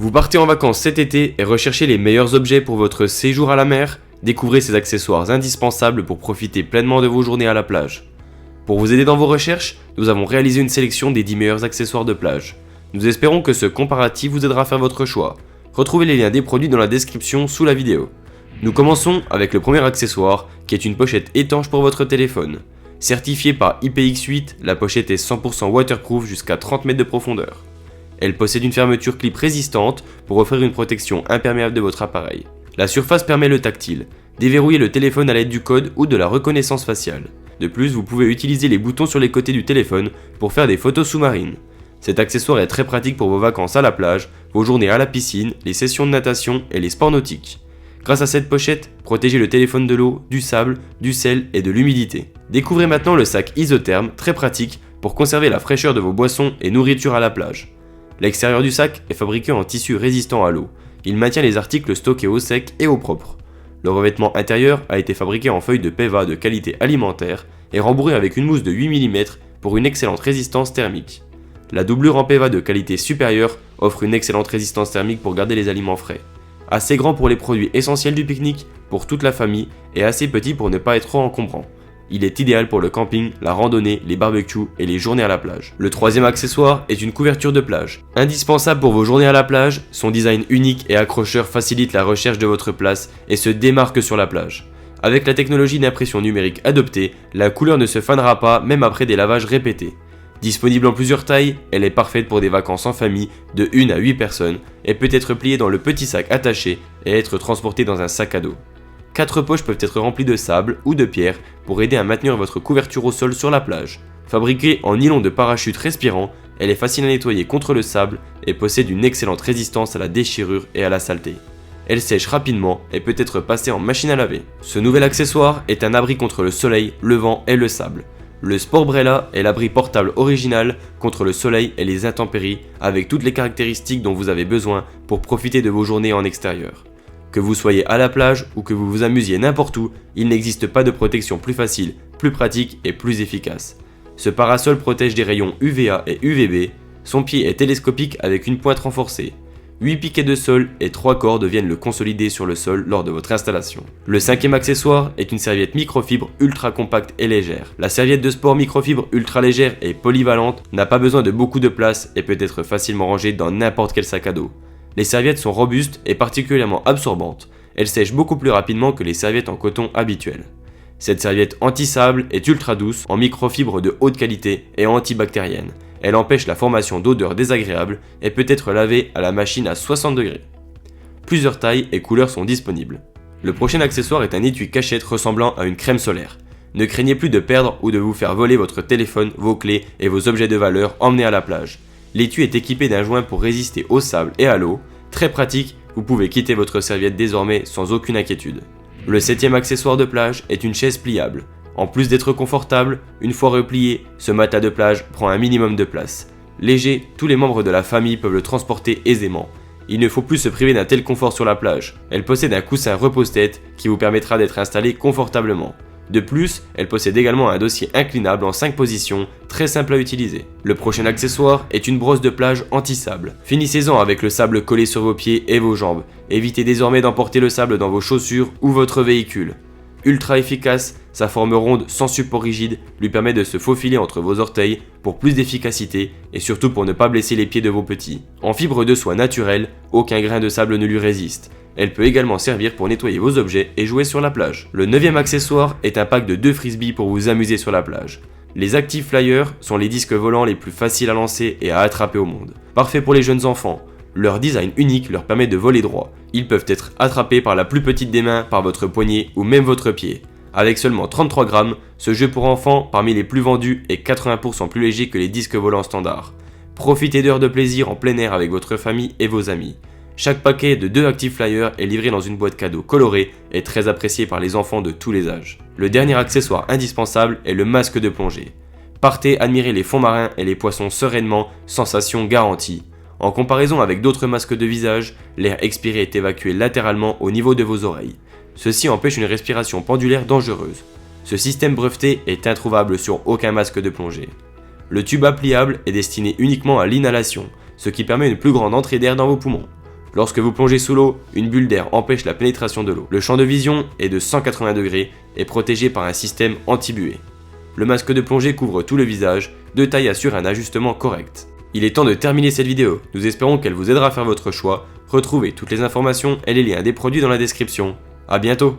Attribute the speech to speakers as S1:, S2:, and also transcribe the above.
S1: Vous partez en vacances cet été et recherchez les meilleurs objets pour votre séjour à la mer? Découvrez ces accessoires indispensables pour profiter pleinement de vos journées à la plage. Pour vous aider dans vos recherches, nous avons réalisé une sélection des 10 meilleurs accessoires de plage. Nous espérons que ce comparatif vous aidera à faire votre choix. Retrouvez les liens des produits dans la description sous la vidéo. Nous commençons avec le premier accessoire, qui est une pochette étanche pour votre téléphone. Certifiée par IPX8, la pochette est 100% waterproof jusqu'à 30 mètres de profondeur. Elle possède une fermeture clip résistante pour offrir une protection imperméable de votre appareil. La surface permet le tactile. Déverrouillez le téléphone à l'aide du code ou de la reconnaissance faciale. De plus, vous pouvez utiliser les boutons sur les côtés du téléphone pour faire des photos sous-marines. Cet accessoire est très pratique pour vos vacances à la plage, vos journées à la piscine, les sessions de natation et les sports nautiques. Grâce à cette pochette, protégez le téléphone de l'eau, du sable, du sel et de l'humidité. Découvrez maintenant le sac isotherme, très pratique pour conserver la fraîcheur de vos boissons et nourriture à la plage. L'extérieur du sac est fabriqué en tissu résistant à l'eau. Il maintient les articles stockés au sec et au propre. Le revêtement intérieur a été fabriqué en feuilles de PEVA de qualité alimentaire et rembourré avec une mousse de 8 mm pour une excellente résistance thermique. La doublure en PEVA de qualité supérieure offre une excellente résistance thermique pour garder les aliments frais. Assez grand pour les produits essentiels du pique-nique pour toute la famille et assez petit pour ne pas être trop encombrant. Il est idéal pour le camping, la randonnée, les barbecues et les journées à la plage. Le troisième accessoire est une couverture de plage. Indispensable pour vos journées à la plage, son design unique et accrocheur facilite la recherche de votre place et se démarque sur la plage. Avec la technologie d'impression numérique adoptée, la couleur ne se fanera pas même après des lavages répétés. Disponible en plusieurs tailles, elle est parfaite pour des vacances en famille de 1 à 8 personnes et peut être pliée dans le petit sac attaché et être transportée dans un sac à dos. 4 poches peuvent être remplies de sable ou de pierre pour aider à maintenir votre couverture au sol sur la plage. Fabriquée en nylon de parachute respirant, elle est facile à nettoyer contre le sable et possède une excellente résistance à la déchirure et à la saleté. Elle sèche rapidement et peut être passée en machine à laver. Ce nouvel accessoire est un abri contre le soleil, le vent et le sable. Le Sportbrella est l'abri portable original contre le soleil et les intempéries avec toutes les caractéristiques dont vous avez besoin pour profiter de vos journées en extérieur. Que vous soyez à la plage ou que vous vous amusiez n'importe où, il n'existe pas de protection plus facile, plus pratique et plus efficace. Ce parasol protège des rayons UVA et UVB, son pied est télescopique avec une pointe renforcée. 8 piquets de sol et 3 cordes viennent le consolider sur le sol lors de votre installation. Le cinquième accessoire est une serviette microfibre ultra compacte et légère. La serviette de sport microfibre ultra légère et polyvalente n'a pas besoin de beaucoup de place et peut être facilement rangée dans n'importe quel sac à dos. Les serviettes sont robustes et particulièrement absorbantes. Elles sèchent beaucoup plus rapidement que les serviettes en coton habituelles. Cette serviette anti-sable est ultra douce, en microfibre de haute qualité et antibactérienne. Elle empêche la formation d'odeurs désagréables et peut être lavée à la machine à 60 degrés. Plusieurs tailles et couleurs sont disponibles. Le prochain accessoire est un étui cachette ressemblant à une crème solaire. Ne craignez plus de perdre ou de vous faire voler votre téléphone, vos clés et vos objets de valeur emmenés à la plage. L'étui est équipé d'un joint pour résister au sable et à l'eau. Très pratique, vous pouvez quitter votre serviette désormais sans aucune inquiétude. Le septième accessoire de plage est une chaise pliable. En plus d'être confortable, une fois replié, ce matelas de plage prend un minimum de place. Léger, tous les membres de la famille peuvent le transporter aisément. Il ne faut plus se priver d'un tel confort sur la plage. Elle possède un coussin repose-tête qui vous permettra d'être installé confortablement. De plus, elle possède également un dossier inclinable en 5 positions, très simple à utiliser. Le prochain accessoire est une brosse de plage anti-sable. Finissez-en avec le sable collé sur vos pieds et vos jambes. Évitez désormais d'emporter le sable dans vos chaussures ou votre véhicule. Ultra efficace, sa forme ronde sans support rigide lui permet de se faufiler entre vos orteils pour plus d'efficacité et surtout pour ne pas blesser les pieds de vos petits. En fibre de soie naturelle, aucun grain de sable ne lui résiste. Elle peut également servir pour nettoyer vos objets et jouer sur la plage. Le 9e accessoire est un pack de 2 frisbees pour vous amuser sur la plage. Les Active Flyers sont les disques volants les plus faciles à lancer et à attraper au monde. Parfait pour les jeunes enfants. Leur design unique leur permet de voler droit. Ils peuvent être attrapés par la plus petite des mains, par votre poignet ou même votre pied. Avec seulement 33 grammes, ce jeu pour enfants parmi les plus vendus est 80% plus léger que les disques volants standards. Profitez d'heures de plaisir en plein air avec votre famille et vos amis. Chaque paquet de 2 Active Flyers est livré dans une boîte cadeau colorée et très apprécié par les enfants de tous les âges. Le dernier accessoire indispensable est le masque de plongée. Partez admirer les fonds marins et les poissons sereinement, sensation garantie. En comparaison avec d'autres masques de visage, l'air expiré est évacué latéralement au niveau de vos oreilles. Ceci empêche une respiration pendulaire dangereuse. Ce système breveté est introuvable sur aucun masque de plongée. Le tuba pliable est destiné uniquement à l'inhalation, ce qui permet une plus grande entrée d'air dans vos poumons. Lorsque vous plongez sous l'eau, une bulle d'air empêche la pénétration de l'eau. Le champ de vision est de 180 degrés et protégé par un système anti-buée. Le masque de plongée couvre tout le visage, de taille assure un ajustement correct. Il est temps de terminer cette vidéo, nous espérons qu'elle vous aidera à faire votre choix. Retrouvez toutes les informations et les liens des produits dans la description. A bientôt!